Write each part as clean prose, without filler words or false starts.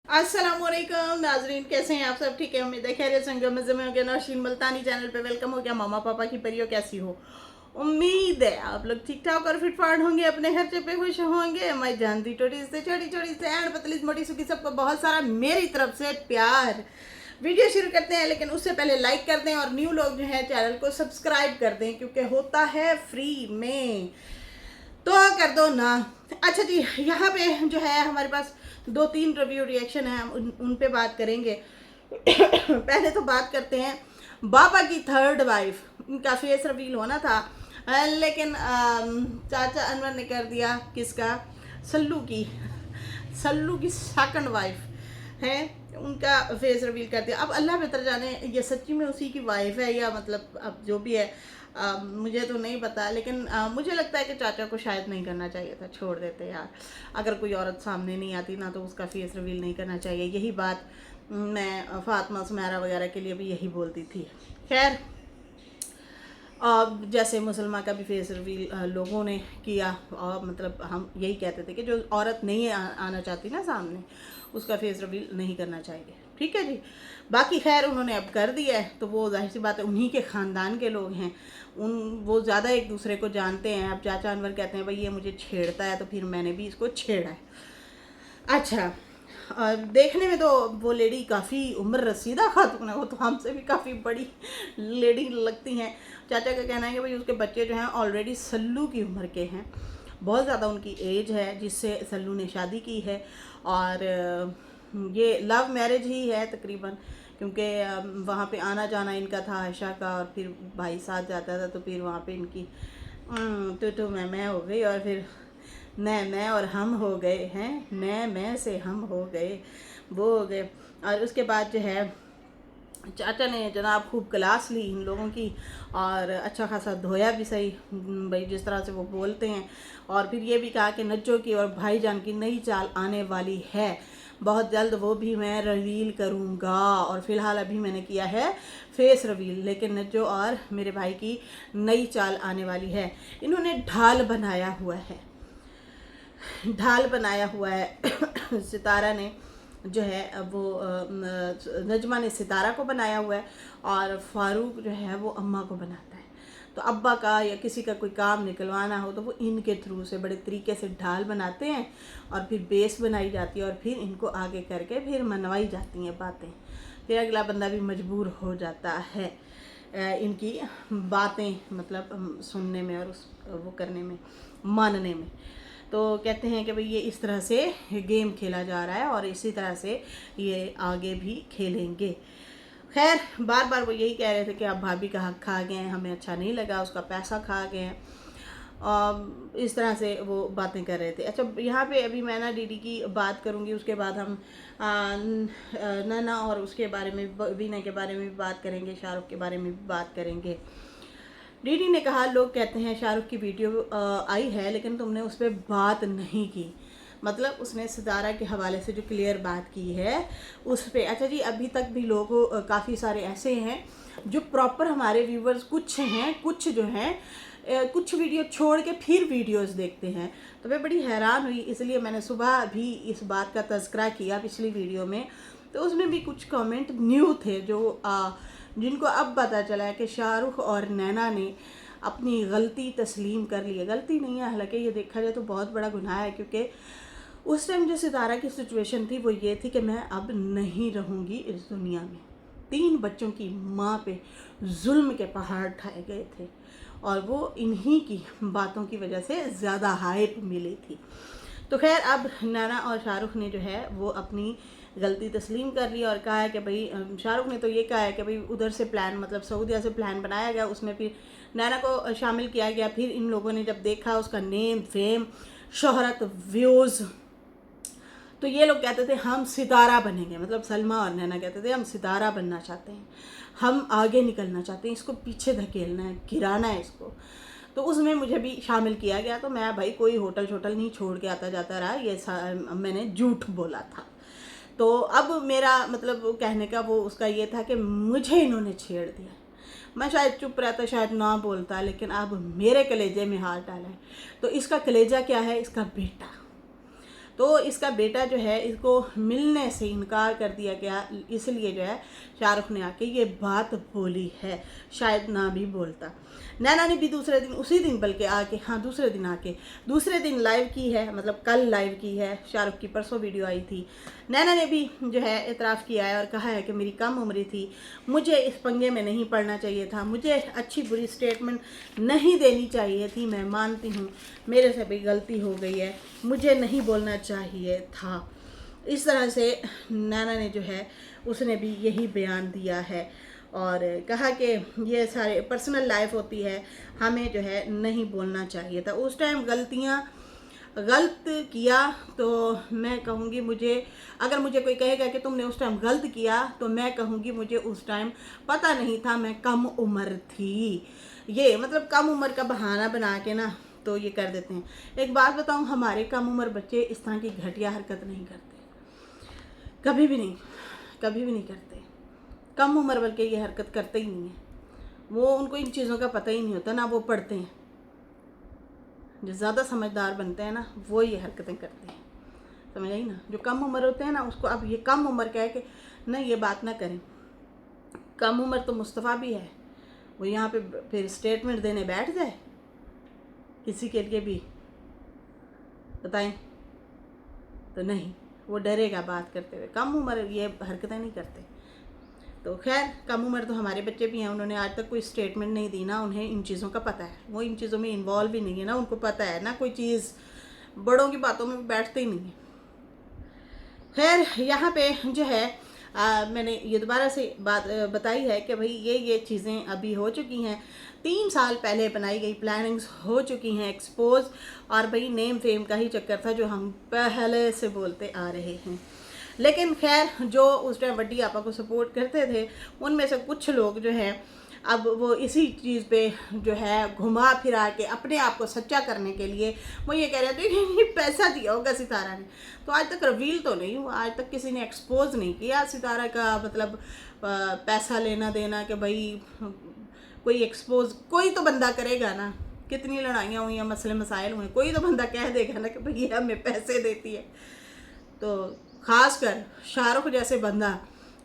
अस्सलामुअलैकुम नाजरीन, कैसे हैं आप सब? ठीक है, उम्मीद है खैरियत से मज़े में हो गया। नौशीन मुल्तानी चैनल पे वेलकम हो गया। मामा पापा की परियो कैसी हो? उम्मीद है आप लोग ठीक ठाक और फिट फाट होंगे, अपने खर्चे पे खुश होंगे। मैं जानती छोटी से छोटी छोटी से एंड पतली से मोटी सुखी सबको बहुत सारा मेरी तरफ से प्यार। वीडियो शुरू करते हैं, लेकिन उससे पहले लाइक कर दें और न्यू लोग जो है चैनल को सब्सक्राइब कर दें, क्योंकि होता है फ्री में, तो कर दो ना। अच्छा जी, यहाँ पे जो है हमारे पास 2-3 रिव्यू रिएक्शन है, हम उन पे बात करेंगे। पहले तो बात करते हैं बाबा की थर्ड वाइफ। इनका फेस रिवील होना था, लेकिन चाचा अनवर ने कर दिया। किसका? सल्लू की सेकंड वाइफ है, उनका फेस रिवील कर दिया। अब अल्लाह बेहतर जाने ये सच्ची में उसी की वाइफ है या मतलब अब जो भी है, मुझे तो नहीं पता, लेकिन मुझे लगता है कि चाचा को शायद नहीं करना चाहिए था, छोड़ देते यार। अगर कोई औरत सामने नहीं आती ना, तो उसका फेस रिवील नहीं करना चाहिए। यही बात मैं फातिमा सुमेरा वगैरह के लिए भी यही बोलती थी। खैर, जैसे मुसलमान का भी फेस रिवील लोगों ने किया, और मतलब हम यही कहते थे कि जो औरत नहीं आना चाहती ना सामने, उसका फेस रिवील नहीं करना चाहिए। ठीक है जी। बाकी खैर उन्होंने अब कर दिया है, तो वो जाहिर सी बात है, उन्हीं के ख़ानदान के लोग हैं, वो ज़्यादा एक दूसरे को जानते हैं। अब चाचा अनवर कहते हैं भाई ये मुझे छेड़ता है, तो फिर मैंने भी इसको छेड़ा है। अच्छा, देखने में तो वो लेडी काफ़ी उम्र रसीदा खातून है, वो तो हमसे भी काफ़ी बड़ी लेडी लगती हैं। चाचा का कहना है कि भाई उसके बच्चे जो हैं ऑलरेडी सल्लू की उम्र के हैं, बहुत ज़्यादा उनकी एज है जिससे सल्लू ने शादी की है। और ये लव मैरिज ही है तकरीबन, क्योंकि वहाँ पे आना जाना इनका था आयशा का, और फिर भाई साथ जाता था, तो फिर वहाँ पे इनकी तो मैं हो गई, और फिर मैं और हम हो गए हैं, मैं से हम हो गए, वो हो गए। और उसके बाद जो है चाचा ने जनाब खूब क्लास ली इन लोगों की, और अच्छा खासा धोया भी सही भाई, जिस तरह से वो बोलते हैं। और फिर ये भी कहा कि नज्जो की और भाईजान की नई चाल आने वाली है, बहुत जल्द वो भी मैं रिवील करूँगा। और फिलहाल अभी मैंने किया है फेस रिवील, लेकिन नज्जो और मेरे भाई की नई चाल आने वाली है। इन्होंने ढाल बनाया हुआ है, ढाल बनाया हुआ है। सितारा ने जो है वो नजमा ने सितारा को बनाया हुआ है, और फारूक जो है वो अम्मा को बनाता है। तो अब्बा का या किसी का कोई काम निकलवाना हो, तो वो इनके थ्रू से बड़े तरीके से ढाल बनाते हैं, और फिर बेस बनाई जाती है, और फिर इनको आगे करके फिर मनवाई जाती हैं बातें। फिर अगला बंदा भी मजबूर हो जाता है इनकी बातें मतलब सुनने में, और उस वो करने में, मानने में। तो कहते हैं कि भाई ये इस तरह से गेम खेला जा रहा है, और इसी तरह से ये आगे भी खेलेंगे। खैर, बार बार वो यही कह रहे थे कि आप भाभी का हक खा गए हैं, हमें अच्छा नहीं लगा, उसका पैसा खा गए हैं, और इस तरह से वो बातें कर रहे थे। अच्छा, यहाँ पे अभी मैं ना डीडी की बात करूँगी, उसके बाद हम नैना और उसके बारे में, वीना के बारे में भी बात करेंगे, शाहरुख के बारे में भी बात करेंगे। डीडी ने कहा लोग कहते हैं शाहरुख की वीडियो आई है, लेकिन तुमने उस पर बात नहीं की। मतलब उसने सितारा के हवाले से जो क्लियर बात की है उस पर। अच्छा जी, अभी तक भी लोग काफ़ी सारे ऐसे हैं जो प्रॉपर हमारे व्यूवर्स कुछ हैं, कुछ जो हैं कुछ वीडियो छोड़ के फिर वीडियोस देखते हैं। तो मैं बड़ी हैरान हुई, इसलिए मैंने सुबह भी इस बात का तज़किरा किया पिछली वीडियो में। तो उसमें भी कुछ कमेंट न्यू थे जो जिनको अब पता चला है कि शाहरुख और नैना ने अपनी गलती तस्लीम कर ली है। गलती नहीं है, हालांकि ये देखा जाए तो बहुत बड़ा गुनाह है, क्योंकि उस टाइम जो सितारा की सिचुएशन थी वो ये थी कि मैं अब नहीं रहूँगी इस दुनिया में। 3 बच्चों की माँ पे जुल्म के पहाड़ ढाए गए थे, और वो इन्हीं की बातों की वजह से ज़्यादा हाइप मिली थी। तो खैर, अब नैना और शाहरुख ने जो है वो अपनी गलती तस्लीम कर ली, और कहा है कि भाई शाहरुख ने तो ये कहा है कि भाई उधर से प्लान, मतलब सऊदीया से प्लान बनाया गया, उसमें फिर नैना को शामिल किया गया। फिर इन लोगों ने जब देखा उसका नेम, फेम, शोहरत, व्यूज़, तो ये लोग कहते थे हम सितारा बनेंगे। मतलब सलमा और नैना कहते थे हम सितारा बनना चाहते हैं, हम आगे निकलना चाहते हैं, इसको पीछे धकेलना है, गिराना है इसको। तो उसमें मुझे भी शामिल किया गया। तो मैं भाई कोई होटल छोटल नहीं छोड़ के आता जाता रहा, ये मैंने झूठ बोला था। तो अब मेरा मतलब कहने का वो उसका ये था कि मुझे इन्होंने छेड़ दिया। मैं शायद चुप रहता, शायद ना बोलता, लेकिन अब मेरे कलेजे में हाथ डाला है। तो इसका कलेजा क्या है? इसका बेटा। तो इसका बेटा जो है इसको मिलने से इनकार कर दिया गया, इसलिए जो है शाहरुख ने आके ये बात बोली है, शायद ना भी बोलता। नैना ने भी दूसरे दिन, उसी दिन बल्कि आके, हाँ दूसरे दिन लाइव की है, मतलब कल लाइव की है, शाहरुख की परसों वीडियो आई थी। नैना ने भी जो है एतराफ़ किया है और कहा है कि मेरी कम उम्र थी, मुझे इस पंगे में नहीं पड़ना चाहिए था, मुझे अच्छी बुरी स्टेटमेंट नहीं देनी चाहिए थी, मैं मानती हूँ मेरे से भी गलती हो गई है, मुझे नहीं बोलना चाहिए था। इस तरह से नैना ने जो है उसने भी यही बयान दिया है और कहा कि ये सारे पर्सनल लाइफ होती है, हमें जो है नहीं बोलना चाहिए था। उस टाइम गलत किया तो मैं कहूँगी, मुझे अगर मुझे कोई कहेगा कि तुमने उस टाइम गलत किया तो मैं कहूँगी मुझे उस टाइम पता नहीं था, मैं कम उम्र थी। ये मतलब कम उम्र का बहाना बना के ना तो ये कर देते हैं। एक बात बताऊँ, हमारे कम उम्र बच्चे इस तरह की घटिया हरकत नहीं करते, कभी भी नहीं करते। कम उम्र बल्कि ये हरकत करते ही नहीं है, वो उनको इन चीज़ों का पता ही नहीं होता ना, वो पढ़ते हैं। जो ज़्यादा समझदार बनते हैं ना वो ये हरकतें करते हैं, समझ आई ना। जो कम उम्र होते हैं ना उसको अब ये कम उम्र कह के ना ये बात ना करें। कम उम्र तो मुस्तफ़ा भी है, वो यहाँ पे फिर स्टेटमेंट देने बैठ जाए किसी के लिए भी, बताएं तो नहीं, वो डरेगा बात करते हुए। कम उम्र ये हरकतें नहीं करते। तो खैर कम उम्र तो हमारे बच्चे भी हैं, उन्होंने आज तक कोई स्टेटमेंट नहीं दी ना, उन्हें इन चीज़ों का पता है, वो इन चीज़ों में इन्वॉल्व भी नहीं है ना, उनको पता है ना कोई चीज़, बड़ों की बातों में बैठते ही नहीं है। खैर यहाँ पे जो है मैंने ये दोबारा से बात बताई है कि भाई ये चीज़ें अभी हो चुकी हैं, 3 साल पहले बनाई गई प्लानिंग्स हो चुकी हैं एक्सपोज, और भाई नेम फेम का ही चक्कर था जो हम पहले से बोलते आ रहे हैं। लेकिन खैर जो उस टाइम वड्डी आपा को सपोर्ट करते थे उनमें से कुछ लोग जो हैं अब वो इसी चीज़ पे जो है घुमा फिरा के अपने आप को सच्चा करने के लिए वो ये कह रहे थे कि पैसा दिया होगा सितारा ने। तो आज तक रिवील तो नहीं हुआ, आज तक किसी ने एक्सपोज नहीं किया सितारा का मतलब पैसा लेना देना, कि भाई कोई एक्सपोज, कोई तो बंदा करेगा ना। कितनी लड़ाइयाँ हुई हैं, मसले मसाइल हुए, कोई तो बंदा कह देगा ना कि भाई ये हमें पैसे देती है। तो ख़ासकर शाहरुख जैसे बंदा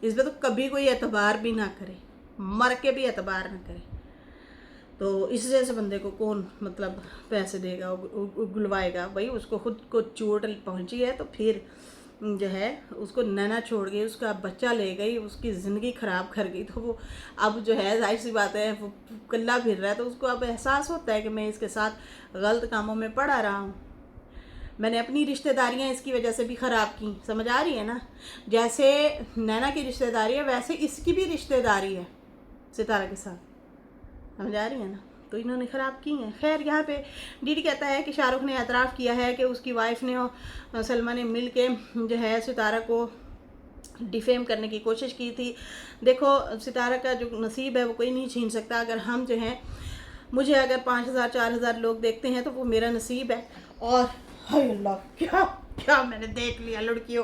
इस पर तो कभी कोई एतबार भी ना करे, मर के भी एतबार ना करे। तो इस जैसे बंदे को कौन मतलब पैसे देगा, गुलवाएगा? भाई उसको खुद को चोट पहुंची है तो फिर जो है उसको नैना छोड़ गई, उसका बच्चा ले गई, उसकी ज़िंदगी ख़राब कर गई, तो वो अब जो है जाहिर सी बात है वो कल्ला फिर रहा है, तो उसको अब एहसास होता है कि मैं इसके साथ गलत कामों में पड़ा रहा हूँ, मैंने अपनी रिश्तेदारियां इसकी वजह से भी ख़राब की। समझ आ रही है ना? जैसे नैना की रिश्तेदारी है वैसे इसकी भी रिश्तेदारी है सितारा के साथ, समझ आ रही है ना? तो इन्होंने ख़राब की हैं। खैर यहाँ पे डीडी कहता है कि शाहरुख ने एतराफ़ किया है कि उसकी वाइफ ने और सलमा ने मिल के जो है सितारा को डिफेम करने की कोशिश की थी। देखो सितारा का जो नसीब है वो कोई नहीं छीन सकता। अगर हम जो हैं, मुझे अगर 5000 4000 लोग देखते हैं तो वो मेरा नसीब है। और हाय अल्लाह, क्या क्या मैंने देख लिया लड़कियों,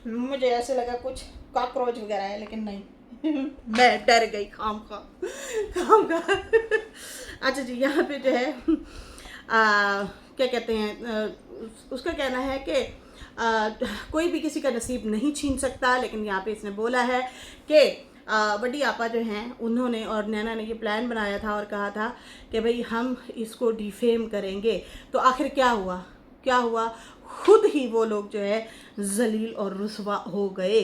मुझे ऐसे लगा कुछ कॉकरोच वगैरह है, लेकिन नहीं मैं डर गई खाम खा। अच्छा जी, यहाँ पे जो है क्या कहते हैं, उसका कहना है कि कोई भी किसी का नसीब नहीं छीन सकता, लेकिन यहाँ पे इसने बोला है कि वड्डी आपा जो हैं उन्होंने और नैना ने ये प्लान बनाया था और कहा था कि भाई हम इसको डिफेम करेंगे। तो आखिर क्या हुआ? खुद ही वो लोग जो है जलील और रुसवा हो गए।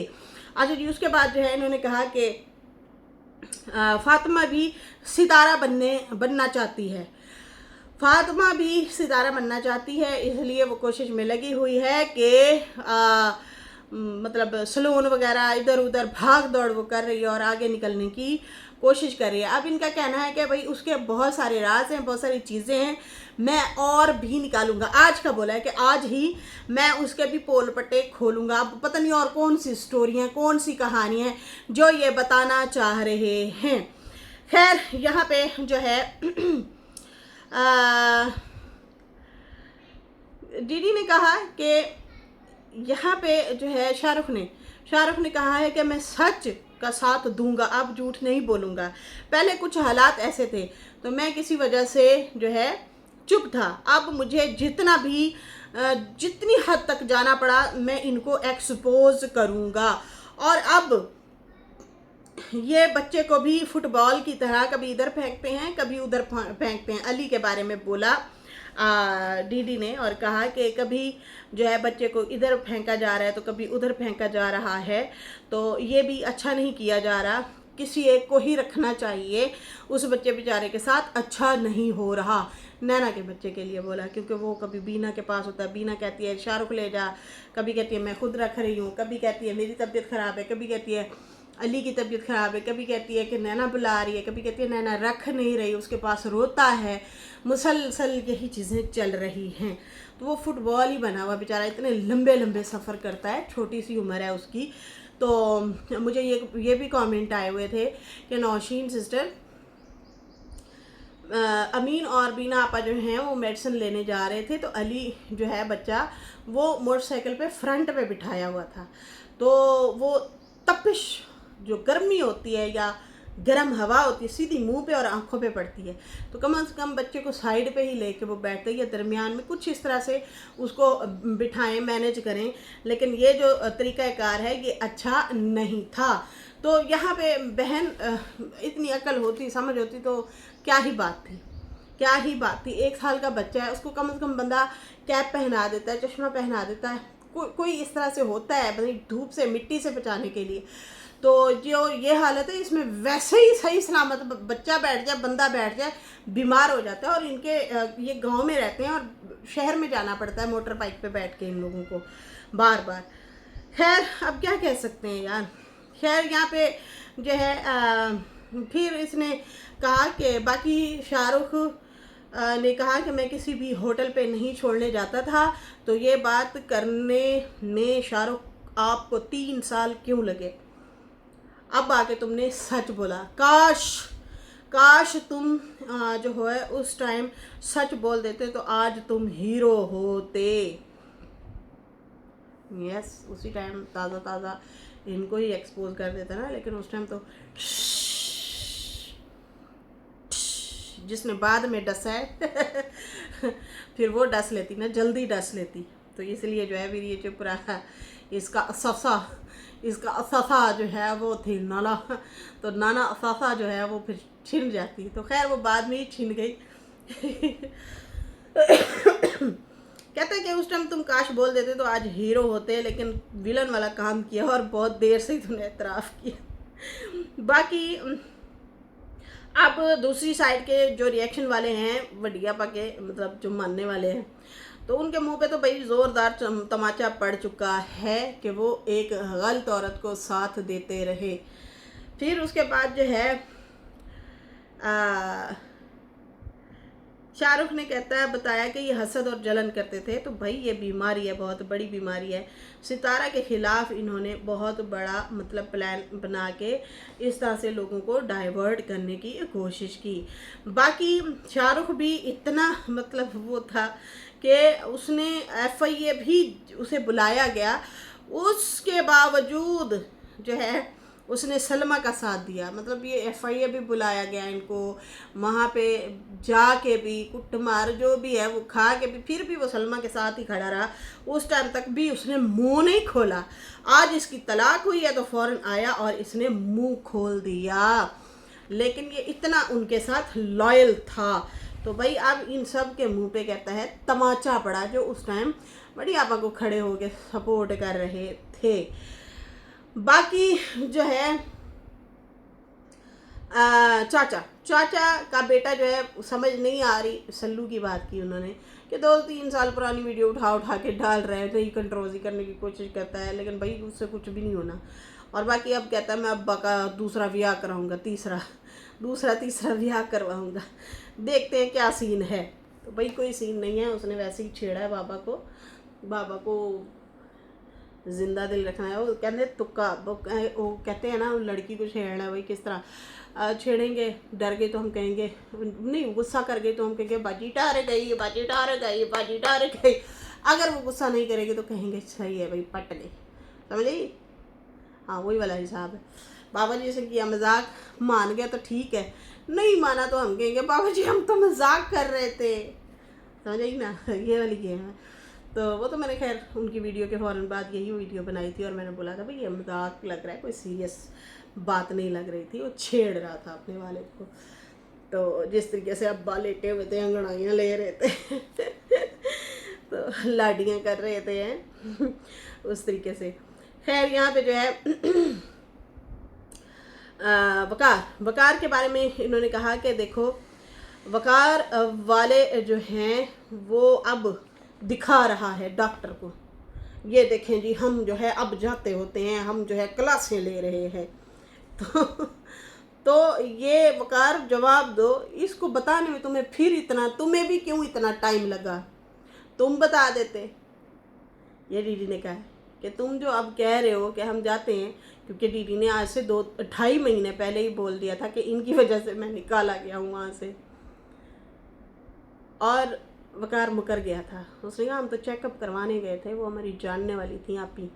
अच्छा जी, उसके बाद जो है इन्होंने कहा कि फातिमा भी सितारा बनना चाहती है। फातिमा भी सितारा बनना चाहती है, इसलिए वो कोशिश में लगी हुई है कि मतलब सलून वगैरह इधर उधर भाग दौड़ वो कर रही है और आगे निकलने की कोशिश कर रही है। अब इनका कहना है कि भाई उसके बहुत सारे राज हैं, बहुत सारी चीज़ें हैं, मैं और भी निकालूंगा। आज का बोला है कि आज ही मैं उसके भी पोल पट्टे खोलूंगा। अब पता नहीं और कौन सी स्टोरियाँ, कौन सी कहानियाँ जो ये बताना चाह रहे हैं। खैर यहाँ पे जो है दीदी ने कहा कि यहाँ पे जो है शाहरुख ने कहा है कि मैं सच का साथ दूंगा, अब झूठ नहीं बोलूँगा। पहले कुछ हालात ऐसे थे तो मैं किसी वजह से जो है चुप था, अब मुझे जितना भी जितनी हद तक जाना पड़ा मैं इनको एक्सपोज करूँगा। और अब ये बच्चे को भी फुटबॉल की तरह कभी इधर फेंकते हैं कभी उधर फेंकते हैं। अली के बारे में बोला डीडी ने और कहा कि कभी जो है बच्चे को इधर फेंका जा रहा है तो कभी उधर फेंका जा रहा है, तो ये भी अच्छा नहीं किया जा रहा। किसी एक को ही रखना चाहिए, उस बच्चे बेचारे के साथ अच्छा नहीं हो रहा। नैना के बच्चे के लिए बोला, क्योंकि वो कभी बीना के पास होता है, बीना कहती है शाहरुख ले जा, कभी कहती है मैं खुद रख रही हूँ, कभी कहती है मेरी तबीयत ख़राब है, कभी कहती है अली की तबीयत ख़राब है, कभी कहती है कि नैना बुला रही है, कभी कहती है नैना रख नहीं रही, उसके पास रोता है। मुसलसल यही चीज़ें चल रही हैं। तो वो फुटबॉल ही बना हुआ बेचारा, इतने लंबे लंबे सफ़र करता है, छोटी सी उम्र है उसकी। तो मुझे ये भी कमेंट आए हुए थे कि नौशीन सिस्टर, अमीन और बीना आपा जो हैं वो मेडिसिन लेने जा रहे थे, तो अली जो है बच्चा वो मोटरसाइकिल पे फ्रंट पे बिठाया हुआ था, तो वो तपिश जो गर्मी होती है या गर्म हवा होती है सीधी मुंह पे और आंखों पे पड़ती है, तो कम से कम बच्चे को साइड पे ही लेके वो बैठते या दरमियान में कुछ इस तरह से उसको बिठाएं, मैनेज करें। लेकिन ये जो तरीक़ाकार है ये अच्छा नहीं था। तो यहाँ पे बहन इतनी अकल होती, समझ होती तो क्या ही बात थी, क्या ही बात थी। 1 साल का बच्चा है, उसको कम से कम बंदा कैप पहना देता है, चश्मा पहना देता है, कोई इस तरह से होता है भाई धूप से मिट्टी से बचाने के लिए। तो जो ये हालत है इसमें वैसे ही सही सलामत बच्चा बैठ जाए, बंदा बैठ जाए, बीमार हो जाता है। और इनके ये गांव में रहते हैं और शहर में जाना पड़ता है मोटर बाइक पे बैठ के इन लोगों को बार बार। खैर अब क्या कह सकते हैं यार। खैर यहाँ पे जो है फिर इसने कहा कि बाकी शाहरुख ने कहा कि मैं किसी भी होटल पे नहीं छोड़ने जाता था, तो ये बात करने में शाहरुख आपको 3 साल क्यों लगे? अब आके तुमने सच बोला। काश तुम जो है उस टाइम सच बोल देते तो आज तुम हीरो होते। यस, उसी टाइम ताज़ा ताज़ा इनको ही एक्सपोज कर देता ना, लेकिन उस टाइम तो जिसने बाद में डसा है फिर वो डस लेती ना, जल्दी डस लेती, तो इसलिए जो है फिर ये चुप रहा। इसका ससा जो है वो थी नाना, तो नाना ससा जो है वो फिर छिन जाती, तो खैर वो बाद में ही छिन गई। कहते हैं कि उस टाइम तुम काश बोल देते तो आज हीरो होते, लेकिन विलन वाला काम किया और बहुत देर से ही तुमने एतराफ़ किया। बाकी अब दूसरी साइड के जो रिएक्शन वाले हैं वडियापा के, मतलब जो मानने वाले हैं, तो उनके मुंह पे तो भाई ज़ोरदार तमाचा पड़ चुका है कि वो एक गलत औरत को साथ देते रहे। फिर उसके बाद जो है शाहरुख ने बताया कि ये हसद और जलन करते थे, तो भाई ये बीमारी है, बहुत बड़ी बीमारी है। सितारा के ख़िलाफ़ इन्होंने बहुत बड़ा मतलब प्लान बना के इस तरह से लोगों को डाइवर्ट करने की कोशिश की। बाकी शाहरुख भी इतना मतलब वो था कि उसने FIA भी उसे बुलाया गया, उसके बावजूद जो है उसने सलमा का साथ दिया। मतलब ये FIA भी बुलाया गया इनको, वहाँ पे जाके भी कुटमार जो भी है वो खा के भी फिर भी वो सलमा के साथ ही खड़ा रहा। उस टाइम तक भी उसने मुंह नहीं खोला। आज इसकी तलाक हुई है तो फ़ौरन आया और इसने मुंह खोल दिया, लेकिन ये इतना उनके साथ लॉयल था। तो भाई अब इन सब के मुंह पे कहता है तमाचा पड़ा, जो उस टाइम बड़ी आपा को खड़े होके सपोर्ट कर रहे थे। बाकी जो है चाचा का बेटा जो है, समझ नहीं आ रही, सल्लू की बात की उन्होंने कि 2-3 साल पुरानी वीडियो उठा के डाल रहे हैं, तो ही कंट्रोवर्सी करने की कोशिश करता है, लेकिन भाई उससे कुछ भी नहीं होना। और बाकी अब कहता है मैं अब्बा का दूसरा ब्याह कराऊंगा, तीसरा ब्याह करवाऊंगा। देखते हैं क्या सीन है। तो भाई कोई सीन नहीं है, उसने वैसे ही छेड़ा है बाबा को जिंदा दिल रखना है। वो कहते तुक्का, वो कहते हैं ना लड़की को छेड़ना है, भाई किस तरह छेड़ेंगे? डर गए तो हम कहेंगे नहीं, गुस्सा कर गए तो हम कहेंगे बाजी टार गई। अगर वो गुस्सा नहीं करेगी तो कहेंगे सही है भाई, पट गई, समझे? हाँ, वही वाला हिसाब है। बाबा जी से किया मजाक, मान गया तो ठीक है, नहीं माना तो हम कहेंगे बाबा जी हम तो मजाक कर रहे थे, समझे ना? ये वाली गेम है। तो वो तो मैंने खैर उनकी वीडियो के फ़ौरन बाद यही वीडियो बनाई थी और मैंने बोला था भाई ये मजाक लग रहा है, कोई सीरियस बात नहीं लग रही थी, वो छेड़ रहा था अपने वालिद को। तो जिस तरीके से अब्बा लेटे हुए थे, अंगड़ाइयाँ ले रहे थे तो लाडियाँ कर रहे थे हैं उस तरीके से। खैर यहाँ पे जो है वकार के बारे में इन्होंने कहा कि देखो वकार वाले जो हैं वो अब दिखा रहा है डॉक्टर को, ये देखें जी हम जो है अब जाते होते हैं, हम जो है क्लासें ले रहे हैं। तो ये वकार जवाब दो, इसको बताने में तुम्हें भी क्यों इतना टाइम लगा, तुम बता देते। ये दीदी ने कहा कि तुम जो अब कह रहे हो कि हम जाते हैं, क्योंकि दीदी ने आज से 2-2.5 महीने पहले ही बोल दिया था कि इनकी वजह से मैं निकाला गया हूँ वहाँ से। और वकार मुकर गया था, उसने कहा हम तो चेकअप करवाने गए थे, वो हमारी जानने वाली थी आप ही।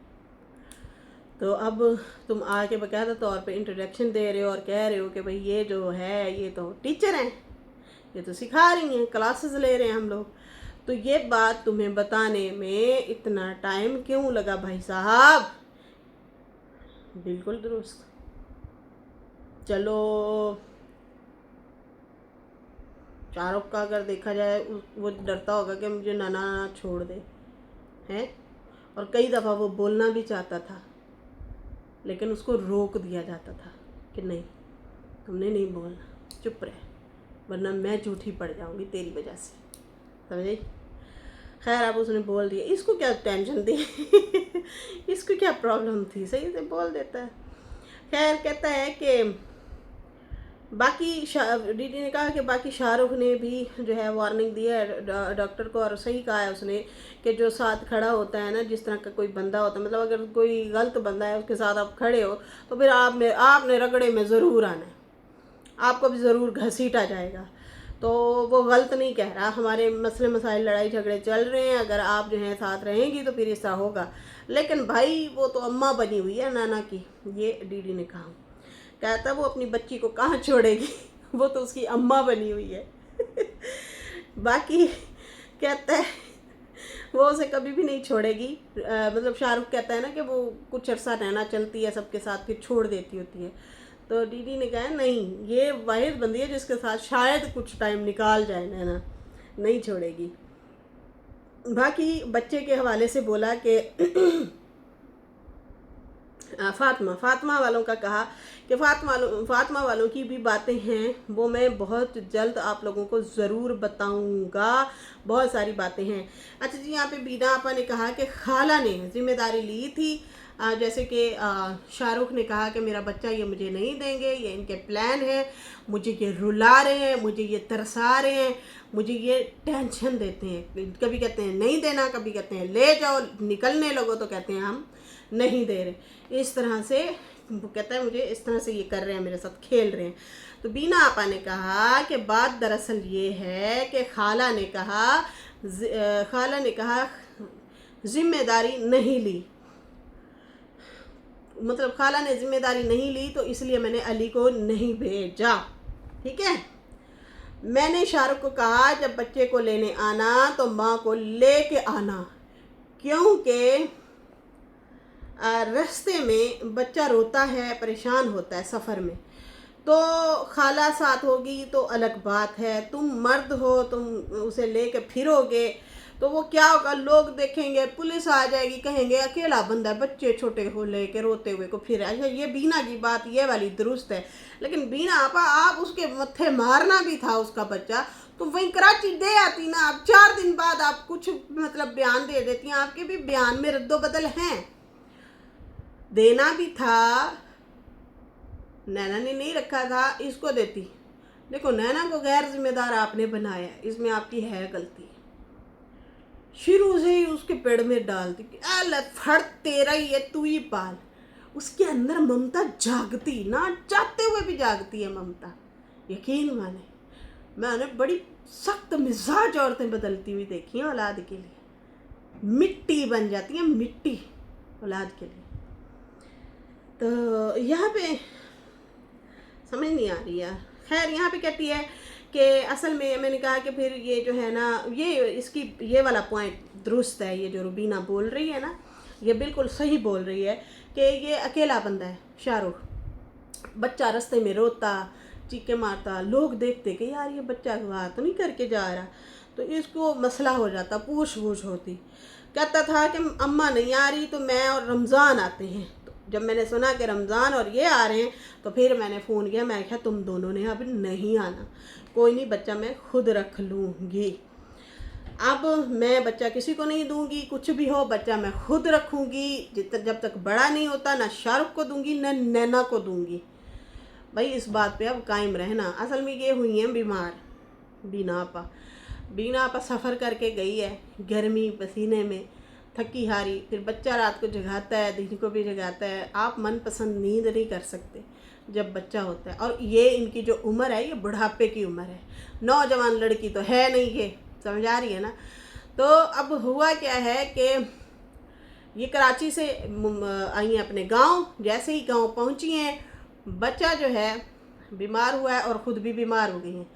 तो अब तुम आके बाकायदा तौर पे इंट्रोडक्शन दे रहे हो और कह रहे हो कि भाई ये जो है ये तो टीचर हैं, ये तो सिखा रही हैं, क्लासेस ले रहे हैं हम लोग, तो ये बात तुम्हें बताने में इतना टाइम क्यों लगा भाई साहब। बिल्कुल दुरुस्त। चलो शाहरुख का अगर देखा जाए वो डरता होगा कि मुझे नाना छोड़ दे हैं, और कई दफ़ा वो बोलना भी चाहता था लेकिन उसको रोक दिया जाता था कि नहीं तुमने नहीं बोलना, चुप रहे वरना मैं झूठी पड़ जाऊंगी तेरी वजह से, समझे। खैर अब उसने बोल दिया, इसको क्या टेंशन थी इसको क्या प्रॉब्लम थी, सही से बोल देता है। खैर कहता है कि बाकी दीदी ने कहा कि बाकी शाहरुख ने भी जो है वार्निंग दी है डॉक्टर को, और सही कहा है उसने कि जो साथ खड़ा होता है ना, जिस तरह का कोई बंदा होता है, मतलब अगर कोई गलत बंदा है उसके साथ आप खड़े हो तो फिर आपने रगड़े में ज़रूर आना है, आपको भी ज़रूर घसीटा जाएगा। तो वो गलत नहीं कह रहा, हमारे मसले मसाइल लड़ाई झगड़े चल रहे हैं, अगर आप जो है साथ रहेंगी तो फिर ऐसा होगा, लेकिन भाई वो तो अम्मा बनी हुई है नाना की। ये दीदी ने कहा, कहता वो अपनी बच्ची को कहाँ छोड़ेगी वो तो उसकी अम्मा बनी हुई है बाकी कहता है वो उसे कभी भी नहीं छोड़ेगी। मतलब शाहरुख कहता है ना कि वो कुछ अरसा रहना चलती है सबके साथ फिर छोड़ देती होती है, तो दीदी ने कहा नहीं ये वाहिद बंदी है जिसके साथ शायद कुछ टाइम निकाल जाए नैना, नहीं छोड़ेगी। बाकी बच्चे के हवाले से बोला कि फातिमा वालों का कहा कि फातिमा वालों की भी बातें हैं, वो मैं बहुत जल्द आप लोगों को ज़रूर बताऊंगा, बहुत सारी बातें हैं। अच्छा जी, यहाँ पे बीना आपा ने कहा कि खाला ने जिम्मेदारी ली थी, जैसे कि शाहरुख ने कहा कि मेरा बच्चा ये मुझे नहीं देंगे, ये इनके प्लान है, मुझे ये रुला रहे हैं, मुझे ये तरसा रहे हैं, मुझे ये टेंशन देते हैं, कभी कहते हैं नहीं देना, कभी कहते हैं ले जाओ, निकलने लगो तो कहते हैं हम नहीं दे रहे। इस तरह से वो कहता है मुझे इस तरह से ये कर रहे हैं, मेरे साथ खेल रहे हैं। तो बीना आपा ने कहा कि बात दरअसल ये है कि खाला ने कहा जिम्मेदारी नहीं ली, मतलब खाला ने जिम्मेदारी नहीं ली तो इसलिए मैंने अली को नहीं भेजा, ठीक है। मैंने शाहरुख को कहा जब बच्चे को लेने आना तो माँ को लेके आना, क्योंकि रास्ते में बच्चा रोता है, परेशान होता है सफ़र में, तो खाला साथ होगी तो अलग बात है, तुम मर्द हो, तुम उसे लेके फिरोगे तो वो क्या होगा, लोग देखेंगे, पुलिस आ जाएगी, कहेंगे अकेला बंदा है, बच्चे छोटे को लेके रोते हुए को फिर। अच्छा ये बीना की बात ये वाली दुरुस्त है, लेकिन बीना आपा आप उसके मत्थे मारना भी था उसका बच्चा तो वहीं कराची दे आती ना, आप 4 दिन बाद आप कुछ मतलब बयान दे देती हैं, आपके भी बयान में रद्दो बदल हैं, देना भी था, नैना ने नहीं रखा था, इसको देती। देखो नैना को गैर जिम्मेदार आपने बनाया, इसमें आपकी है गलती, शुरू से ही उसके पेड़ में डालती कि फड़ तेरा ही है, तू ही पाल। उसके अंदर ममता जागती, ना चाहते हुए भी जागती है ममता, यकीन माने। मैंने बड़ी सख्त मिजाज औरतें बदलती हुई देखी हैं औलाद के लिए, मिट्टी बन जाती हैं, मिट्टी औलाद के लिए। तो यहाँ पे समझ नहीं आ रही है। खैर यहाँ पे कहती है कि असल में मैंने कहा कि फिर ये जो है ना, ये वाला पॉइंट दुरुस्त है, ये जो रुबीना बोल रही है ना, ये बिल्कुल सही बोल रही है कि ये अकेला बंदा है शाहरुख। बच्चा रास्ते में रोता, चीखे मारता, लोग देखते कि यार ये बच्चा बात तो नहीं करके जा रहा, तो इसको मसला हो जाता, पूछ होती। कहता था कि अम्मा नहीं आ रही तो मैं और रमज़ान आते हैं। तो जब मैंने सुना कि रमज़ान और ये आ रहे हैं तो फिर मैंने फ़ोन किया, मैं कहा तुम दोनों ने अब नहीं आना, कोई नहीं, बच्चा मैं खुद रख लूँगी। अब मैं बच्चा किसी को नहीं दूंगी, कुछ भी हो बच्चा मैं खुद रखूँगी, जब तक बड़ा नहीं होता, ना शाहरुख को दूंगी ना नैना को दूंगी। भाई इस बात पे अब कायम रहना। असल में ये हुई हैं बीमार, बीना आपा सफ़र करके गई है, गर्मी पसीने में थकी हारी, फिर बच्चा रात को जगाता है, दिन को भी जगाता है। आप मनपसंद नींद नहीं कर सकते जब बच्चा होता है। और ये इनकी जो उम्र है, ये बुढ़ापे की उम्र है, नौजवान लड़की तो है नहीं, ये समझ आ रही है ना। तो अब हुआ क्या है कि ये कराची से आई हैं अपने गांव। जैसे ही गांव पहुंची हैं, बच्चा जो है बीमार हुआ है और ख़ुद भी बीमार हो गई हैं।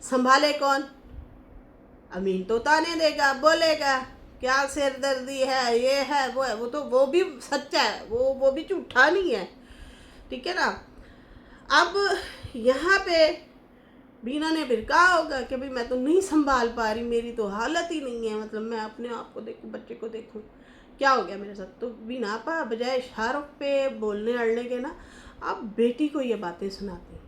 संभाले कौन? अमीन तो ताने देगा, बोलेगा क्या सिर दर्दी है, ये है, वो है। वो भी सच्चा है, वो भी झूठा नहीं है, ठीक है ना। अब यहाँ पे बीना ने फिर कहा होगा कि भाई मैं तो नहीं संभाल पा रही, मेरी तो हालत ही नहीं है, मतलब मैं अपने आप को देखूं, बच्चे को देखूं, क्या हो गया मेरे साथ। तो बीना आपा बजाय शाहरुख पे बोलने अड़ने के ना, आप बेटी को ये बातें सुनाते।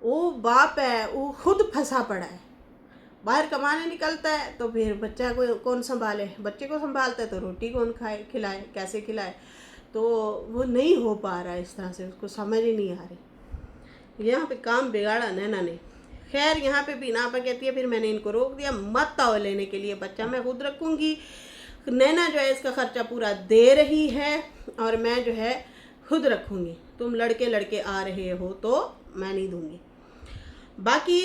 वो बाप है, वो खुद फंसा पड़ा है, बाहर कमाने निकलता है तो फिर बच्चा को कौन संभाले, बच्चे को संभालता है तो रोटी कौन खाए, खिलाए, कैसे खिलाए। तो वो नहीं हो पा रहा है इस तरह से, उसको समझ ही नहीं आ रही। यहाँ पे काम बिगाड़ा नैना ने। खैर यहाँ पे बीना आपा कहती है फिर मैंने इनको रोक दिया, मत आओ लेने के लिए, बच्चा मैं खुद रखूँगी। नैना जो है इसका खर्चा पूरा दे रही है और मैं जो है खुद रखूँगी, तुम लड़के आ रहे हो तो मैं नहीं दूँगी। बाकी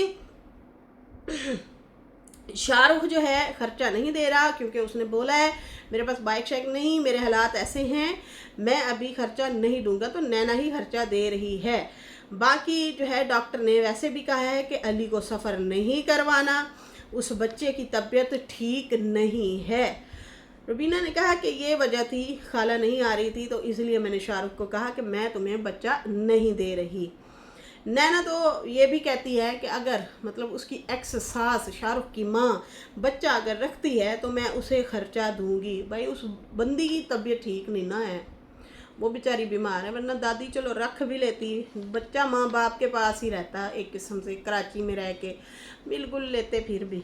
शाहरुख जो है खर्चा नहीं दे रहा, क्योंकि उसने बोला है मेरे पास बाइक शाइक नहीं, मेरे हालात ऐसे हैं, मैं अभी खर्चा नहीं दूंगा। तो नैना ही खर्चा दे रही है। बाकी जो है डॉक्टर ने वैसे भी कहा है कि अली को सफ़र नहीं करवाना, उस बच्चे की तबीयत ठीक नहीं है। रुबीना ने कहा कि ये वजह थी, खाला नहीं आ रही थी, तो इसलिए मैंने शाहरुख को कहा कि मैं तुम्हें बच्चा नहीं दे रही। नैना तो ये भी कहती है कि अगर मतलब उसकी एक्स सास शाहरुख की माँ बच्चा अगर रखती है तो मैं उसे खर्चा दूंगी। भाई उस बंदी की तबीयत ठीक नहीं ना है, वो बेचारी बीमार है, वरना दादी चलो रख भी लेती। बच्चा माँ बाप के पास ही रहता एक किस्म से, कराची में रह के बिल्कुल लेते। फिर भी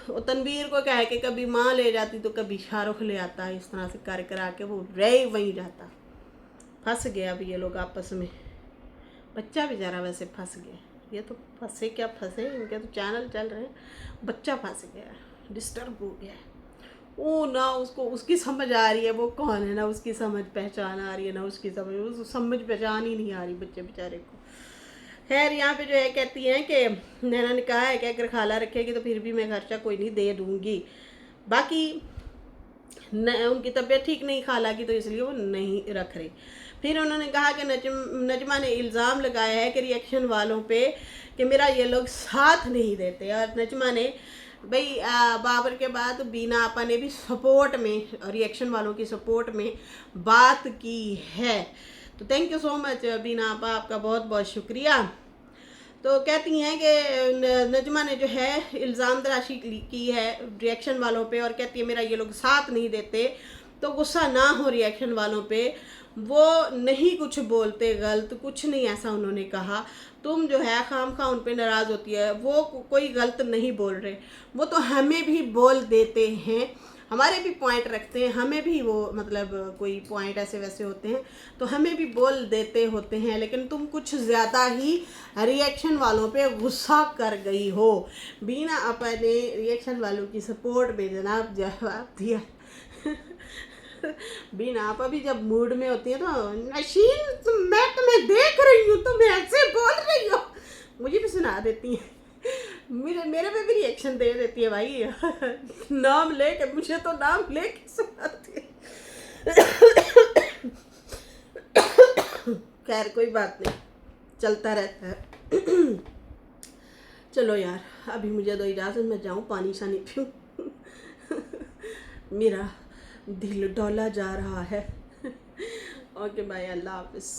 वो तनवीर को कह के कभी माँ ले जाती तो कभी शाहरुख ले आता, इस तरह से कर करा के वो रह वहीं जाता। फंस गया अब ये लोग आपस में, बच्चा बेचारा वैसे फंस गया। ये तो फंसे क्या फंसे, इनके तो चैनल चल रहे हैं, बच्चा फंस गया, डिस्टर्ब हो गया। वो ना उसको उसकी समझ आ रही है वो कौन है, ना उसकी समझ पहचान आ रही है, ना उसकी समझ पहचान ही नहीं आ रही बच्चे बेचारे को। खैर यहाँ पे जो है कहती हैं कि नैना ने कहा है कि अगर खाला रखेगी तो फिर भी मैं खर्चा कोई नहीं दे दूँगी। बाकी उनकी तबीयत ठीक नहीं खाला की, तो इसलिए वो नहीं रख रही। फिर उन्होंने कहा कि नजमा ने इल्ज़ाम लगाया है कि रिएक्शन वालों पे कि मेरा ये लोग साथ नहीं देते। और नजमा ने भाई बाबर के बाद बीना आपा ने भी सपोर्ट में, रिएक्शन वालों की सपोर्ट में बात की है। तो थैंक यू सो मच बीना आपा, आपका बहुत बहुत शुक्रिया। तो कहती हैं कि नजमा ने जो है इल्ज़ाम तराशी की है रिएक्शन वालों पे, और कहती है मेरा ये लोग साथ नहीं देते। तो गुस्सा ना हो रिएक्शन वालों पे, वो नहीं कुछ बोलते गलत, कुछ नहीं ऐसा उन्होंने कहा। तुम जो है खाम खा उन पे नाराज़ होती है, वो कोई गलत नहीं बोल रहे, वो तो हमें भी बोल देते हैं, हमारे भी पॉइंट रखते हैं, हमें भी वो मतलब कोई पॉइंट ऐसे वैसे होते हैं तो हमें भी बोल देते होते हैं। लेकिन तुम कुछ ज़्यादा ही रिएक्शन वालों पे गुस्सा कर गई हो। बीना आपा ने रिएक्शन वालों की सपोर्ट में जनाब जवाब दिया। बीना आपा भी जब मूड में होती है तो नशीन मैं तुम्हें देख रही हूँ, तुम ऐसे बोल रही हो, मुझे भी सुना देती है, मेरे पे भी रिएक्शन दे देती है भाई। नाम लेके, मुझे तो नाम लेके सुनाती है। खैर कोई बात नहीं, चलता रहता है। चलो यार, अभी मुझे दो इजाज़त, मैं जाऊँ पानी शानी पीऊँ। मेरा दिल डोला जा रहा है। ओके बाय, अल्लाह हाफिज़।